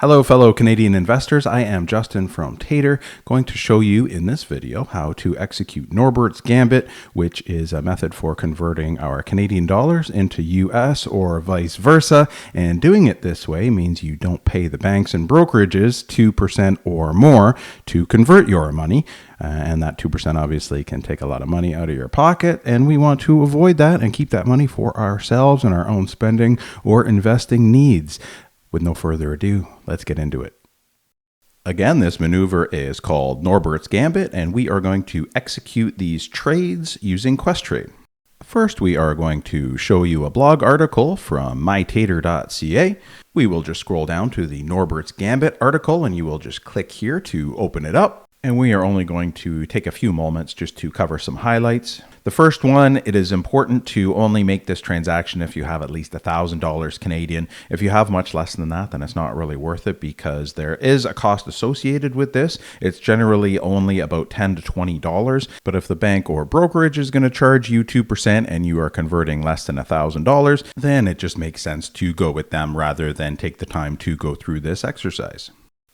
Hello fellow Canadian investors, I am Justin from Tater, going to show you in this video how to execute Norbert's Gambit, which is a method for converting our Canadian dollars into US or vice versa, and doing it this way means you don't pay the banks and brokerages 2% or more to convert your money, and that 2% obviously can take a lot of money out of your pocket, and we want to avoid that and keep that money for ourselves and our own spending or investing needs. With no further ado, let's get into it. Again, this maneuver is called Norbert's Gambit, and we are going to execute these trades using Questrade. First, we are going to show you a blog article from mytater.ca. We will just scroll down to the Norbert's Gambit article, and you will just click here to open it up. And we are only going to take a few moments just to cover some highlights. The first one, it is important to only make this transaction if you have at least $1,000 Canadian. If you have much less than that, then it's not really worth it because there is a cost associated with this. It's generally only about $10 to $20. But if the bank or brokerage is going to charge you 2% and you are converting less than $1,000, then it just makes sense to go with them rather than take the time to go through this exercise.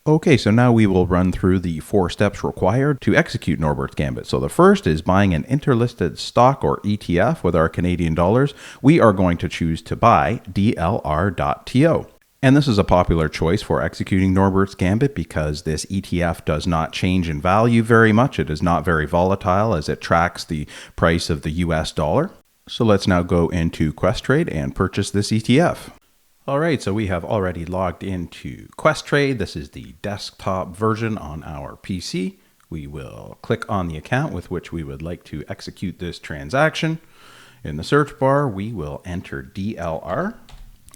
Okay, so now we will run through the 4 steps required to execute Norbert's Gambit. So the first is buying an interlisted stock or ETF with our Canadian dollars. We are going to choose to buy DLR.TO. And this is a popular choice for executing Norbert's Gambit because this ETF does not change in value very much. It is not very volatile as it tracks the price of the US dollar. So let's now go into Questrade and purchase this ETF. All right, so we have already logged into Questrade. This is the desktop version on our PC. We will click on the account with which we would like to execute this transaction. In the search bar, we will enter DLR.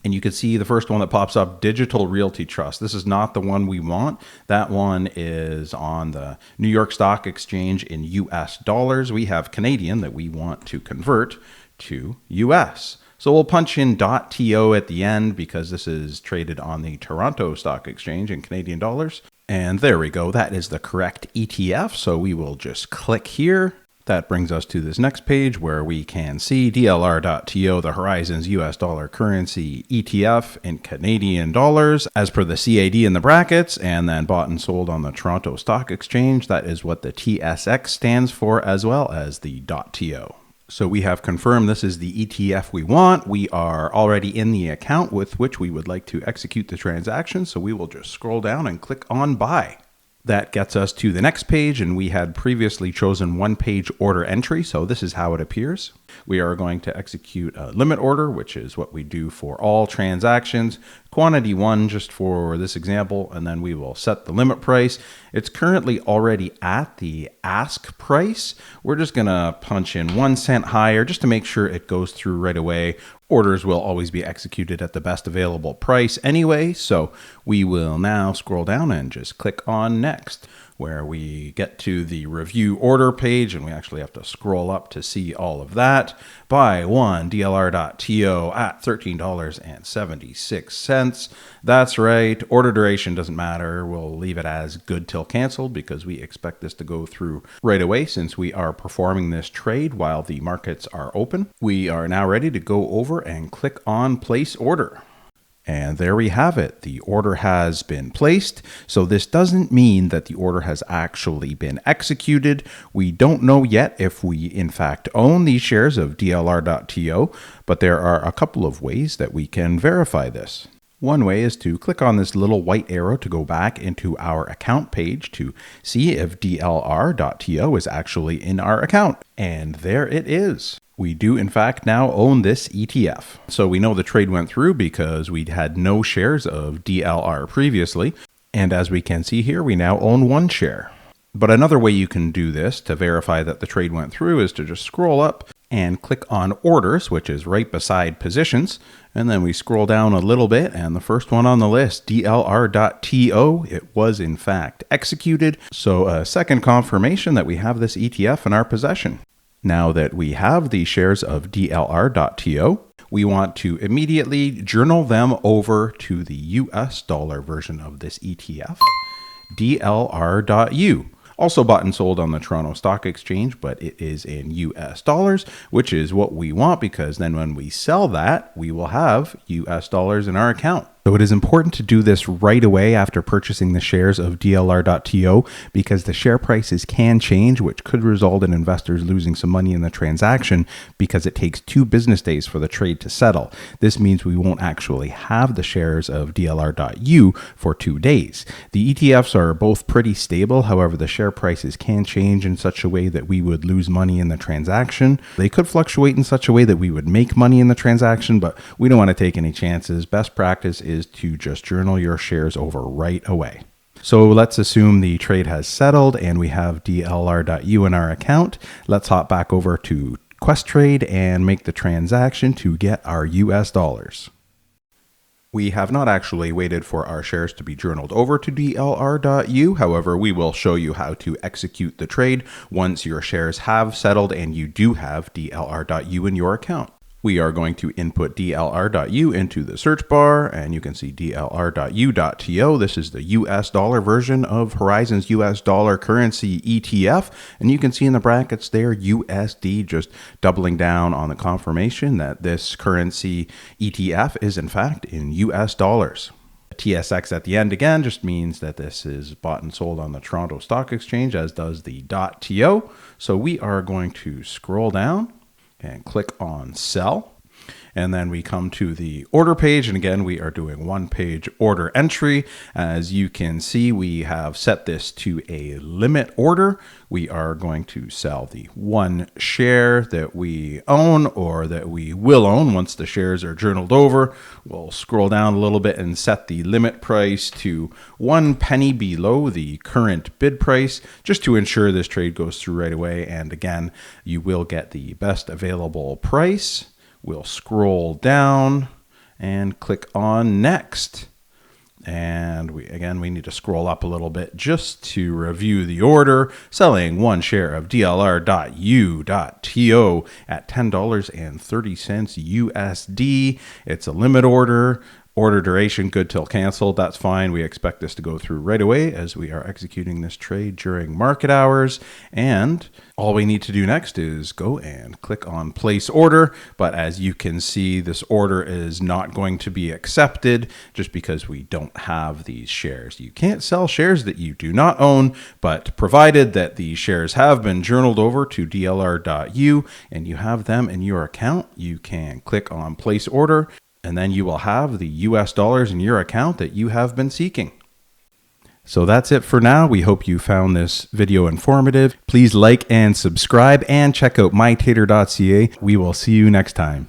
And you can see the first one that pops up, Digital Realty Trust. This is not the one we want. That one is on the New York Stock Exchange in US dollars. We have Canadian that we want to convert to US. So we'll punch in .to at the end because this is traded on the Toronto Stock Exchange in Canadian dollars. And there we go. That is the correct ETF. So we will just click here. That brings us to this next page where we can see DLR.TO, the Horizons US dollar currency ETF in Canadian dollars as per the CAD in the brackets, and then bought and sold on the Toronto Stock Exchange. That is what the TSX stands for, as well as the .to. So we have confirmed this is the ETF we want. We are already in the account with which we would like to execute the transaction. So we will just scroll down and click on buy. That gets us to the next page, and we had previously chosen one-page order entry. So this is how it appears. We are going to execute a limit order, which is what we do for all transactions. Quantity 1 just for this example, and then we will set the limit price. It's currently already at the ask price. We're just gonna punch in 1 cent higher just to make sure it goes through right away. Orders will always be executed at the best available price anyway, so we will now scroll down and just click on next, where we get to the review order page, and we actually have to scroll up to see all of that. Buy one DLR.TO at $13.76. That's right. Order duration doesn't matter. We'll leave it as good till canceled because we expect this to go through right away since we are performing this trade while the markets are open. We are now ready to go over and click on place order. And there we have it. The order has been placed. So this doesn't mean that the order has actually been executed. We don't know yet if we in fact own these shares of DLR.TO, but there are a couple of ways that we can verify this. One way is to click on this little white arrow to go back into our account page to see if DLR.TO is actually in our account. And there it is. We do, in fact, now own this ETF. So we know the trade went through because we had no shares of DLR previously. And as we can see here, we now own 1 share. But another way you can do this to verify that the trade went through is to just scroll up and click on orders, which is right beside positions. And then we scroll down a little bit, and the first one on the list, DLR.TO, it was in fact executed. So a second confirmation that we have this ETF in our possession. Now that we have the shares of DLR.TO, we want to immediately journal them over to the US dollar version of this ETF, DLR.U. Also bought and sold on the Toronto Stock Exchange, but it is in US dollars, which is what we want because then when we sell that, we will have US dollars in our account. So it is important to do this right away after purchasing the shares of DLR.TO because the share prices can change, which could result in investors losing some money in the transaction because it takes 2 business days for the trade to settle. This means we won't actually have the shares of DLR.U for 2 days. The ETFs are both pretty stable. However, the share prices can change in such a way that we would lose money in the transaction. They could fluctuate in such a way that we would make money in the transaction, but we don't want to take any chances. Best practice is to just journal your shares over right away. So let's assume the trade has settled and we have DLR.U in our account. Let's hop back over to Questrade and make the transaction to get our US dollars. We have not actually waited for our shares to be journaled over to DLR.U. However, we will show you how to execute the trade once your shares have settled and you do have DLR.U in your account. We are going to input DLR.U into the search bar, and you can see DLR.U.TO. This is the US dollar version of Horizon's US dollar currency ETF. And you can see in the brackets there, USD, just doubling down on the confirmation that this currency ETF is in fact in US dollars. TSX at the end again just means that this is bought and sold on the Toronto Stock Exchange, as does the .TO. So we are going to scroll down and click on sell. And then we come to the order page. And again, we are doing 1-page order entry. As you can see, we have set this to a limit order. We are going to sell the 1 share that we own or that we will own once the shares are journaled over. We'll scroll down a little bit and set the limit price to 1 penny below the current bid price, just to ensure this trade goes through right away. And again, you will get the best available price. We'll scroll down and click on next. And we need to scroll up a little bit just to review the order. Selling 1 share of DLR.U.TO at $10.30 USD. It's a limit order. Order duration good till canceled. That's fine. We expect this to go through right away as we are executing this trade during market hours. And all we need to do next is go and click on place order. But as you can see, this order is not going to be accepted just because we don't have these shares. You can't sell shares that you do not own, but provided that the shares have been journaled over to DLR.U and you have them in your account, you can click on place order. And then you will have the US dollars in your account that you have been seeking. So that's it for now. We hope you found this video informative. Please like and subscribe and check out mytater.ca. We will see you next time.